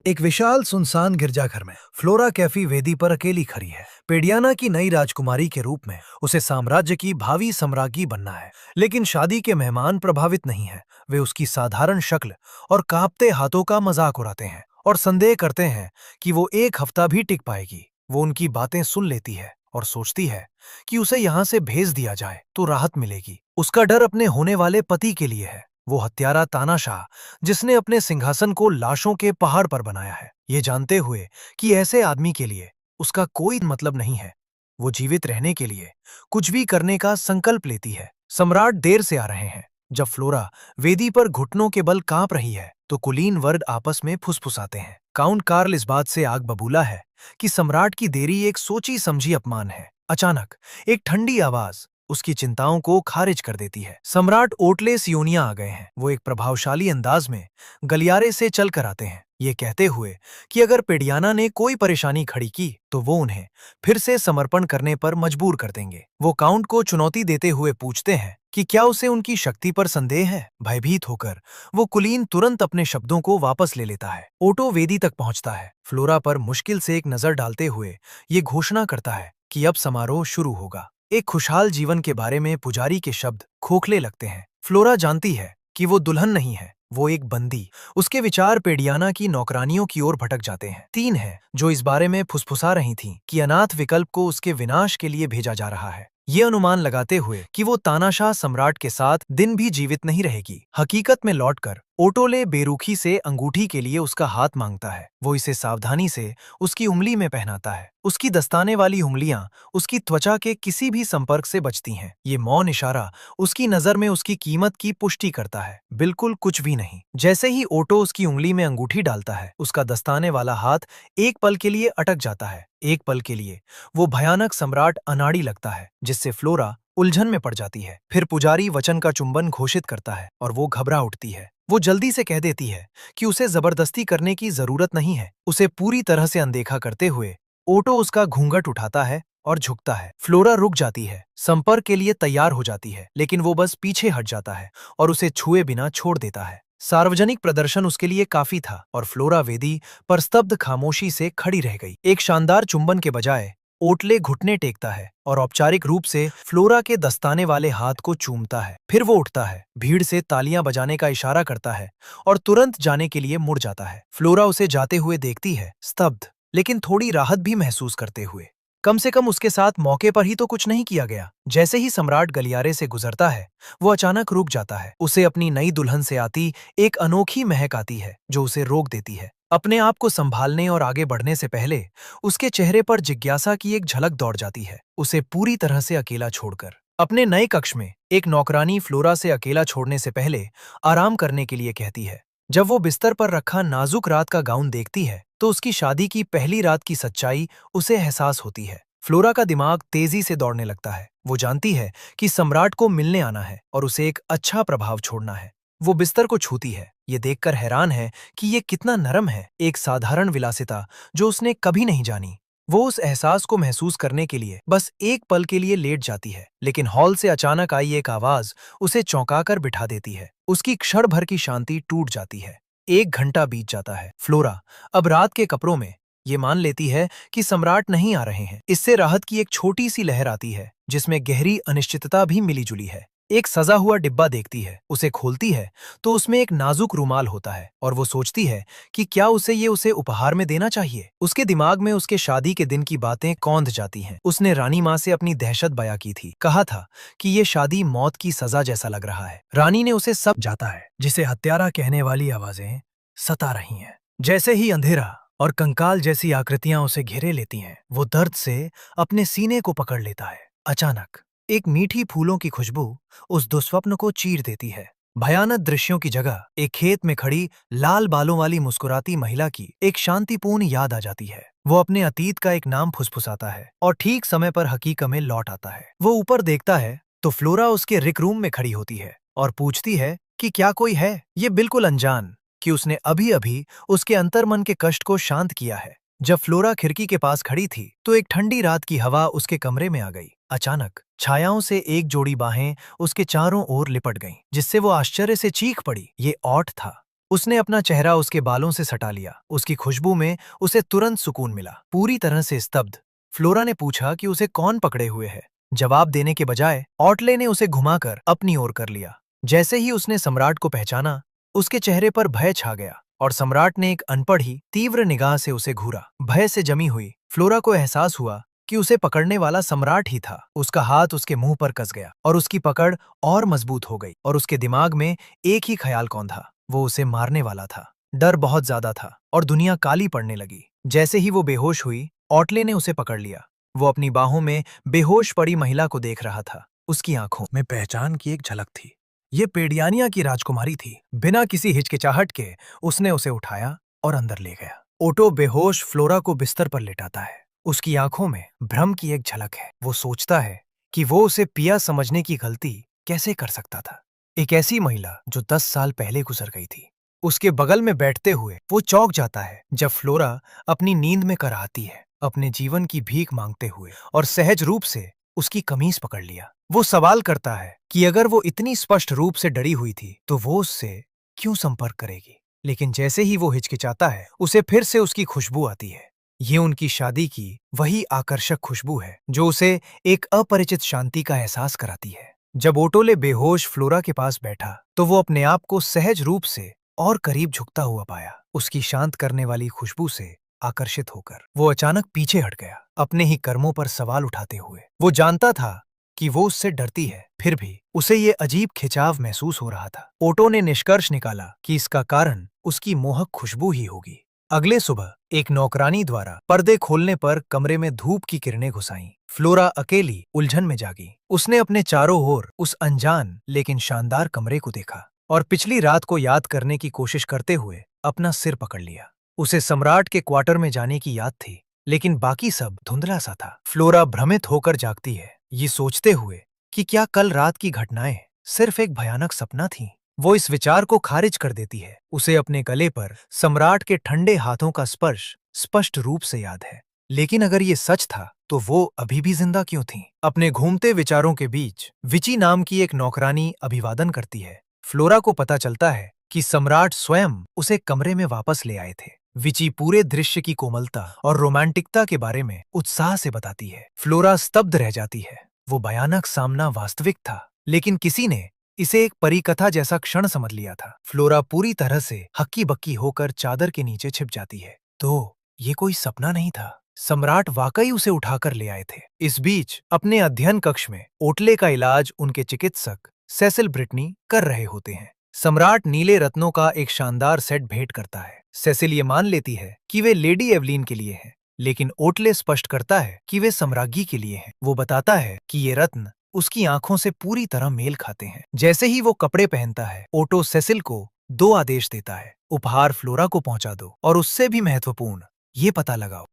एक विशाल सुनसान गिरजाघर में फ्लोरा कैफी वेदी पर अकेली खड़ी है। पेडियाना की नई राजकुमारी के रूप में उसे साम्राज्य की भावी सम्राज्ञी बनना है। लेकिन शादी के मेहमान प्रभावित नहीं है। वे उसकी साधारण शक्ल और कांपते हाथों का मजाक उड़ाते हैं और संदेह करते हैं कि वो एक हफ्ता भी टिक पाएगी। वो उनकी बातें सुन लेती है और सोचती है कि उसे यहाँ से भेज दिया जाए तो राहत मिलेगी। उसका डर अपने होने वाले पति के लिए है। वो हत्यारा तानाशाह, जिसने अपने सिंहासन को लाशों के पहाड़ पर बनाया है, ये जानते हुए कि ऐसे आदमी के लिए उसका कोई मतलब नहीं है। वो जीवित रहने के लिए कुछ भी करने का संकल्प लेती है। सम्राट देर से आ रहे हैं। जब फ्लोरा वेदी पर घुटनों के बल कांप रही है तो कुलीन वर्ग आपस में फुसफुसाते हैं। काउंट कार्ल इस बात से आग बबूला है कि सम्राट की देरी एक सोची समझी अपमान है। अचानक एक ठंडी आवाज उसकी चिंताओं को खारिज कर देती है। सम्राट ओटले सियोनिया आ गए हैं। वो एक प्रभावशाली अंदाज में गलियारे से चल कर आते हैं, ये कहते हुए कि अगर पेडियाना ने कोई परेशानी खड़ी की तो वो उन्हें फिर से समर्पण करने पर मजबूर कर देंगे। वो काउंट को चुनौती देते हुए पूछते हैं कि क्या उसे उनकी शक्ति पर संदेह है। भयभीत होकर वो कुलीन तुरंत अपने शब्दों को वापस ले लेता है। ओटो वेदी तक पहुंचता है। फ्लोरा पर मुश्किल से एक नजर डालते हुए ये घोषणा करता है कि अब समारोह शुरू होगा। एक खुशहाल जीवन के बारे में पुजारी के शब्द खोखले लगते हैं। फ्लोरा जानती है कि वो दुल्हन नहीं है, वो एक बंदी। उसके विचार पेडियाना की नौकरानियों की ओर भटक जाते हैं। तीन है जो इस बारे में फुसफुसा रही थीं कि अनाथ विकल्प को उसके विनाश के लिए भेजा जा रहा है, ये अनुमान लगाते हुए कि वो तानाशाह सम्राट के साथ दिन भी जीवित नहीं रहेगी। हकीकत में लौटकर ओटोले बेरुखी से अंगूठी के लिए उसका हाथ मांगता है। वो इसे सावधानी से उसकी उंगली में पहनाता है। उसकी दस्ताने वाली उंगलियां उसकी त्वचा के किसी भी संपर्क से बचती हैं। ये मौन इशारा उसकी नजर में उसकी कीमत की पुष्टि करता है, बिल्कुल कुछ भी नहीं। जैसे ही ओटो उसकी उंगली में अंगूठी डालता है, उसका दस्ताने वाला हाथ एक पल के लिए अटक जाता है। एक पल के लिए वो भयानक सम्राट अनाड़ी लगता है, जिससे फ्लोरा उलझन में पड़ जाती है। फिर पुजारी वचन का चुंबन घोषित करता है और वो घबरा उठती है। वो जल्दी से कह देती है कि उसे जबरदस्ती करने की जरूरत नहीं है। उसे पूरी तरह से अनदेखा करते हुए ओटो उसका घूंघट उठाता है और झुकता है। फ्लोरा रुक जाती है, संपर्क के लिए तैयार हो जाती है, लेकिन वो बस पीछे हट जाता है और उसे छुए बिना छोड़ देता है। सार्वजनिक प्रदर्शन उसके लिए काफी था और फ्लोरा वेदी पर स्तब्ध खामोशी से खड़ी रह गई। एक शानदार चुंबन के बजाय ओटले घुटने टेकता है और औपचारिक रूप से फ्लोरा के दस्ताने वाले हाथ को चूमता है। फिर वो उठता है, भीड़ से तालियां बजाने का इशारा करता है और तुरंत जाने के लिए मुड़ जाता है। फ्लोरा उसे जाते हुए देखती है, स्तब्ध, लेकिन थोड़ी राहत भी महसूस करते हुए। कम से कम उसके साथ मौके पर ही तो कुछ नहीं किया गया। जैसे ही सम्राट गलियारे से गुजरता है, वो अचानक रुक जाता है। उसे अपनी नई दुल्हन से आती एक अनोखी महक आती है जो उसे रोक देती है। अपने आप को संभालने और आगे बढ़ने से पहले उसके चेहरे पर जिज्ञासा की एक झलक दौड़ जाती है। उसे पूरी तरह से अकेला छोड़कर अपने नए कक्ष में एक नौकरानी फ्लोरा से अकेला छोड़ने से पहले आराम करने के लिए कहती है। जब वो बिस्तर पर रखा नाजुक रात का गाउन देखती है तो उसकी शादी की पहली रात की सच्चाई उसे एहसास होती है। फ्लोरा का दिमाग तेजी से दौड़ने लगता है। वो जानती है कि सम्राट को मिलने आना है और उसे एक अच्छा प्रभाव छोड़ना है। वो बिस्तर को छूती है, ये देखकर हैरान है कि ये कितना नरम है, एक साधारण विलासिता जो उसने कभी नहीं जानी। वो उस एहसास को महसूस करने के लिए बस एक पल के लिए लेट जाती है, लेकिन हॉल से अचानक आई एक आवाज उसे चौंकाकर बिठा देती है। उसकी क्षण भर की शांति टूट जाती है। 1 घंटा बीत जाता है। फ्लोरा अब रात के कपड़ों में ये मान लेती है कि सम्राट नहीं आ रहे हैं। इससे राहत की एक छोटी सी लहर आती है जिसमें गहरी अनिश्चितता भी मिली जुली है। एक सजा हुआ डिब्बा देखती है, उसे खोलती है तो उसमें एक नाजुक रुमाल होता है और वो सोचती है कि क्या उसे उपहार में देना चाहिए। उसके दिमाग में उसके शादी के दिन की बातें कौंध जाती हैं। उसने रानी माँ से अपनी दहशत बयां की थी, कहा था कि ये शादी मौत की सजा जैसा लग रहा है। रानी ने उसे सब जाता है जिसे हत्यारा कहने वाली आवाजें सता रही हैं। जैसे ही अंधेरा और कंकाल जैसी आकृतियां उसे घेरे लेती हैं, वो दर्द से अपने सीने को पकड़ लेता है। अचानक एक मीठी फूलों की खुशबू उस दुस्वप्न को चीर देती है। भयानक दृश्यों की जगह एक खेत में खड़ी लाल बालों वाली मुस्कुराती महिला की एक शांतिपूर्ण याद आ जाती है। वो अपने अतीत का एक नाम फुसफुसाता है और ठीक समय पर हकीकत में लौट आता है। वो ऊपर देखता है तो फ्लोरा उसके रिक रूम में खड़ी होती है और पूछती है कि क्या कोई है। ये बिल्कुल अनजान कि उसने अभी अभी उसके अंतर्मन के कष्ट को शांत किया है। जब फ्लोरा खिड़की के पास खड़ी थी तो एक ठंडी रात की हवा उसके कमरे में आ गई। अचानक छायाओं से एक जोड़ी बाहें उसके चारों ओर लिपट गईं, जिससे वो आश्चर्य से चीख पड़ी। ये ऑट था। उसने अपना चेहरा उसके बालों से सटा लिया। उसकी खुशबू में उसे तुरंत सुकून मिला। पूरी तरह से स्तब्ध, फ्लोरा ने पूछा कि उसे कौन पकड़े हुए है। जवाब देने के बजाय ऑटले ने उसे घुमाकर अपनी ओर कर लिया। जैसे ही उसने सम्राट को पहचाना, उसके चेहरे पर भय छा गया और सम्राट ने एक अनपढ़ी तीव्र निगाह से उसे घूरा। भय से जमी हुई फ्लोरा को एहसास हुआ कि उसे पकड़ने वाला सम्राट ही था। उसका हाथ उसके मुंह पर कस गया और उसकी पकड़ और मजबूत हो गई और उसके दिमाग में एक ही ख्याल कौंधा, वो उसे मारने वाला था। डर बहुत ज्यादा था और दुनिया काली पड़ने लगी। जैसे ही वो बेहोश हुई, ऑटले ने उसे पकड़ लिया। वो अपनी बाहों में बेहोश पड़ी महिला को देख रहा था। उसकी आंखों में पहचान की एक झलक थी। ये पेडियानिया की राजकुमारी थी। बिना किसी हिचकिचाहट के उसने उसे उठाया और अंदर ले गया। ओटो बेहोश फ्लोरा को बिस्तर पर लेटाता है। उसकी आंखों में भ्रम की एक झलक है। वो सोचता है कि वो उसे पिया समझने की गलती कैसे कर सकता था। एक ऐसी महिला जो 10 साल पहले गुजर गई थी। उसके बगल में बैठते हुए वो चौंक जाता है जब फ्लोरा अपनी नींद में कराहती है, अपने जीवन की भीख मांगते हुए, और सहज रूप से उसकी कमीज पकड़ लिया। वो सवाल करता है कि अगर वो इतनी स्पष्ट रूप से डरी हुई थी तो वो उससे क्यों संपर्क करेगी। लेकिन जैसे ही वो हिचकिचाता है, उसे फिर से उसकी खुशबू आती है। ये उनकी शादी की वही आकर्षक खुशबू है जो उसे एक अपरिचित शांति का एहसास कराती है। जब ओटोले बेहोश फ्लोरा के पास बैठा तो वो अपने आप को सहज रूप से और करीब झुकता हुआ पाया। उसकी शांत करने वाली खुशबू से आकर्षित होकर वो अचानक पीछे हट गया, अपने ही कर्मों पर सवाल उठाते हुए। वो जानता था कि वो उससे डरती है, फिर भी उसे ये अजीब खिंचाव महसूस हो रहा था। ओटो ने निष्कर्ष निकाला कि इसका कारण उसकी मोहक खुशबू ही होगी। अगले सुबह एक नौकरानी द्वारा पर्दे खोलने पर कमरे में धूप की किरणें घुस आईं। फ्लोरा अकेली उलझन में जागी। उसने अपने चारों ओर उस अनजान लेकिन शानदार कमरे को देखा और पिछली रात को याद करने की कोशिश करते हुए अपना सिर पकड़ लिया। उसे सम्राट के क्वार्टर में जाने की याद थी, लेकिन बाकी सब धुंधला सा था। फ्लोरा भ्रमित होकर जागती है, ये सोचते हुए कि क्या कल रात की घटनाएं सिर्फ एक भयानक सपना थीं। वो इस विचार को खारिज कर देती है। उसे अपने गले पर सम्राट के ठंडे हाथों का स्पर्श स्पष्ट रूप से याद है। लेकिन अगर ये सच था तो वो अभी भी जिंदा क्यों थीं? अपने घूमते विचारों के बीच विची नाम की एक नौकरानी अभिवादन करती है। फ्लोरा को पता चलता है कि सम्राट स्वयं उसे कमरे में वापस ले आए थे। विची पूरे दृश्य की कोमलता और रोमांटिकता के बारे में उत्साह से बताती है। फ्लोरा स्तब्ध रह जाती है। वो भयानक सामना वास्तविक था, लेकिन किसी ने इसे एक परिकथा जैसा क्षण समझ लिया था। फ्लोरा पूरी तरह से हक्की बक्की होकर चादर के नीचे छिप जाती है। तो ये कोई सपना नहीं था, सम्राट वाकई उसे उठाकर ले आए थे। इस बीच अपने अध्ययन कक्ष में ओटले का इलाज उनके चिकित्सक सेसिल ब्रिटनी कर रहे होते हैं। सम्राट नीले रत्नों का एक शानदार सेट भेंट करता है। सेसिल ये मान लेती है कि वे लेडी एवलीन के लिए हैं, लेकिन ओटले स्पष्ट करता है कि वे सम्राज्ञी के लिए हैं। वो बताता है कि ये रत्न उसकी आंखों से पूरी तरह मेल खाते हैं। जैसे ही वो कपड़े पहनता है, ओटो सेसिल को 2 आदेश देता है। उपहार फ्लोरा को पहुंचा दो और उससे भी महत्वपूर्ण, ये पता लगाओ